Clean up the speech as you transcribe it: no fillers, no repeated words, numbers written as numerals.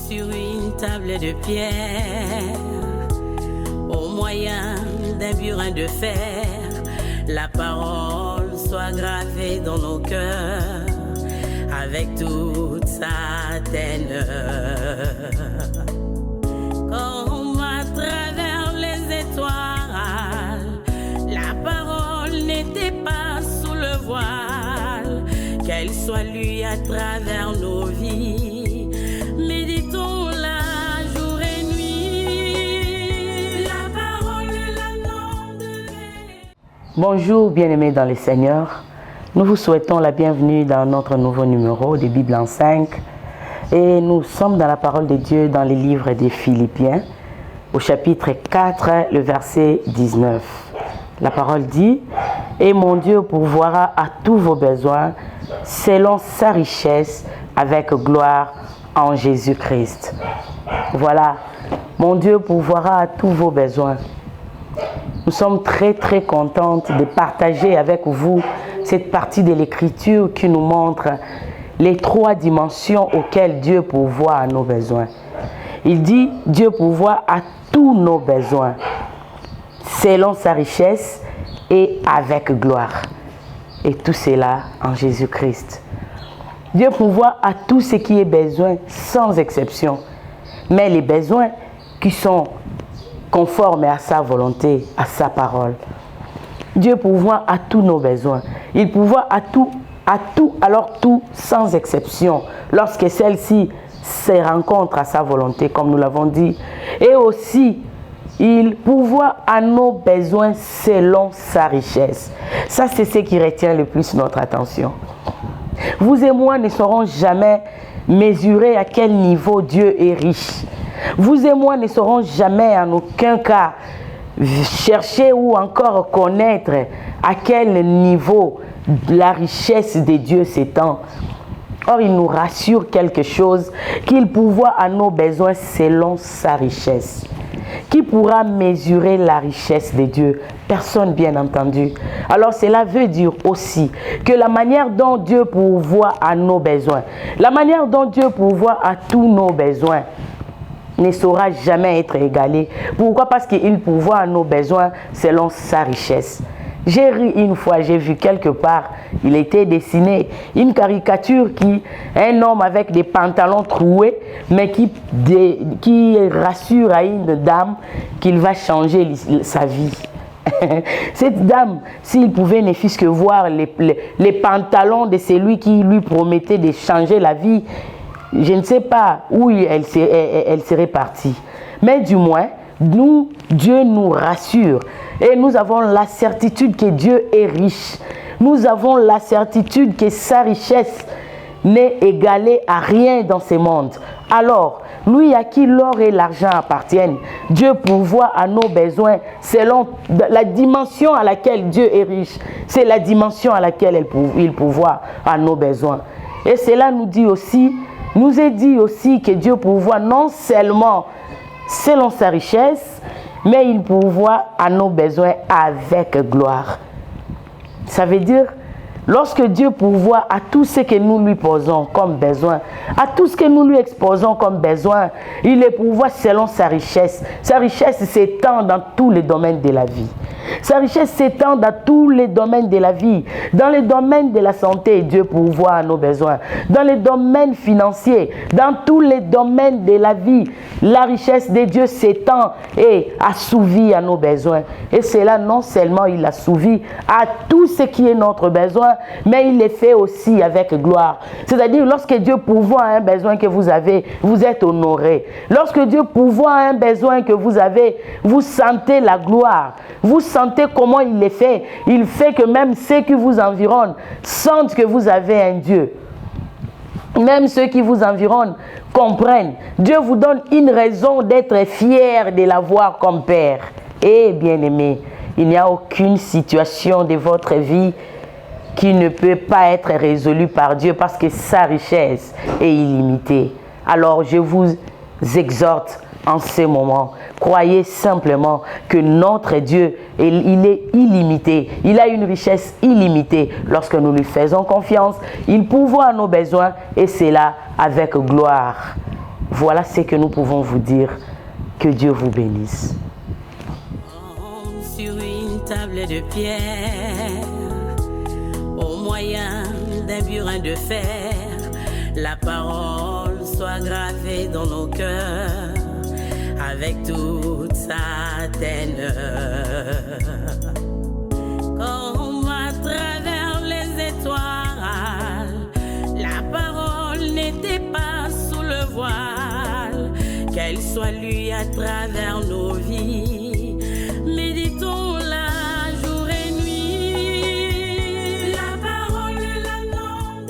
sur une table de pierre, au moyen d'un burin de fer, la parole soit gravée dans nos cœurs avec toute sa teneur. Comme à travers les étoiles, la parole n'était pas sous le voile, qu'elle soit lue à travers nos vies. Méditons-la jour et nuit. La parole, la norme de vie. Bonjour bien-aimés dans le Seigneur. Nous vous souhaitons la bienvenue dans notre nouveau numéro de Bible en 5. Et nous sommes dans la parole de Dieu dans le livre des Philippiens, au chapitre 4, le verset 19. La parole dit: « Et mon Dieu pourvoira à tous vos besoins selon sa richesse avec gloire en Jésus-Christ. » Voilà, mon Dieu pourvoira à tous vos besoins. Nous sommes très contentes de partager avec vous cette partie de l'Écriture qui nous montre les trois dimensions auxquelles Dieu pourvoit à nos besoins. Il dit: Dieu pourvoit à tous nos besoins selon sa richesse et avec gloire. Et tout cela en Jésus-Christ. Dieu pourvoit à tout ce qui est besoin sans exception. Mais les besoins qui sont conformes à sa volonté, à sa parole. Dieu pourvoit à tous nos besoins. Il pourvoit à tout, alors tout sans exception, lorsque celle-ci se rencontre à sa volonté, comme nous l'avons dit. Et aussi, il pourvoit à nos besoins selon sa richesse. Ça, c'est ce qui retient le plus notre attention. Vous et moi ne saurons jamais mesurer à quel niveau Dieu est riche. Vous et moi ne saurons jamais en aucun cas chercher ou encore connaître à quel niveau la richesse de Dieu s'étend. Or, il nous rassure quelque chose, qu'il pourvoit à nos besoins selon sa richesse. Qui pourra mesurer la richesse de Dieu? Personne, bien entendu. Alors, cela veut dire aussi que la manière dont Dieu pourvoit à nos besoins, la manière dont Dieu pourvoit à tous nos besoins, ne saura jamais être égalée. Pourquoi? Parce qu'il pourvoit à nos besoins selon sa richesse. J'ai ri une fois, j'ai vu quelque part, il était dessiné une caricature un homme avec des pantalons troués, mais qui rassure à une dame qu'il va changer sa vie. Cette dame, s'il pouvait ne fût-ce que voir les pantalons de celui qui lui promettait de changer la vie, je ne sais pas où elle serait partie. Mais du moins, Dieu nous rassure. Et nous avons la certitude que Dieu est riche. Nous avons la certitude que sa richesse n'est égalée à rien dans ce monde. Alors, lui à qui l'or et l'argent appartiennent, Dieu pourvoit à nos besoins selon la dimension à laquelle Dieu est riche. C'est la dimension à laquelle il pourvoit à nos besoins. Et cela nous est dit aussi que Dieu pourvoit non seulement selon sa richesse, mais il pourvoit à nos besoins avec gloire. Ça veut dire, lorsque Dieu pourvoit à tout ce que nous lui posons comme besoin, à tout ce que nous lui exposons comme besoin, il les pourvoit selon sa richesse. Sa richesse s'étend dans tous les domaines de la vie. Sa richesse s'étend dans tous les domaines de la vie. Dans les domaines de la santé, Dieu pourvoit à nos besoins. Dans les domaines financiers, dans tous les domaines de la vie, la richesse de Dieu s'étend et assouvit à nos besoins. Et cela, non seulement il assouvit à tout ce qui est notre besoin, mais il les fait aussi avec gloire. C'est-à-dire, lorsque Dieu pourvoit à un besoin que vous avez, vous êtes honoré. Lorsque Dieu pourvoit à un besoin que vous avez, vous sentez la gloire. Vous sentez comment il les fait. Il fait que même ceux qui vous environnent sentent que vous avez un Dieu. Même ceux qui vous environnent comprennent. Dieu vous donne une raison d'être fier de l'avoir comme Père. Et bien-aimé, il n'y a aucune situation de votre vie qui ne peut pas être résolue par Dieu parce que sa richesse est illimitée. Alors je vous exhorte en ce moment, croyez simplement que notre Dieu, il est illimité. Il a une richesse illimitée. Lorsque nous lui faisons confiance, il pourvoit à nos besoins et c'est là avec gloire. Voilà ce que nous pouvons vous dire. Que Dieu vous bénisse. Sur une table de pierre, au moyen d'un burin de fer, la parole soit gravée dans nos cœurs avec toute sa teneur. Comme à travers les étoiles, la parole n'était pas sous le voile, qu'elle soit lue à travers nos vies.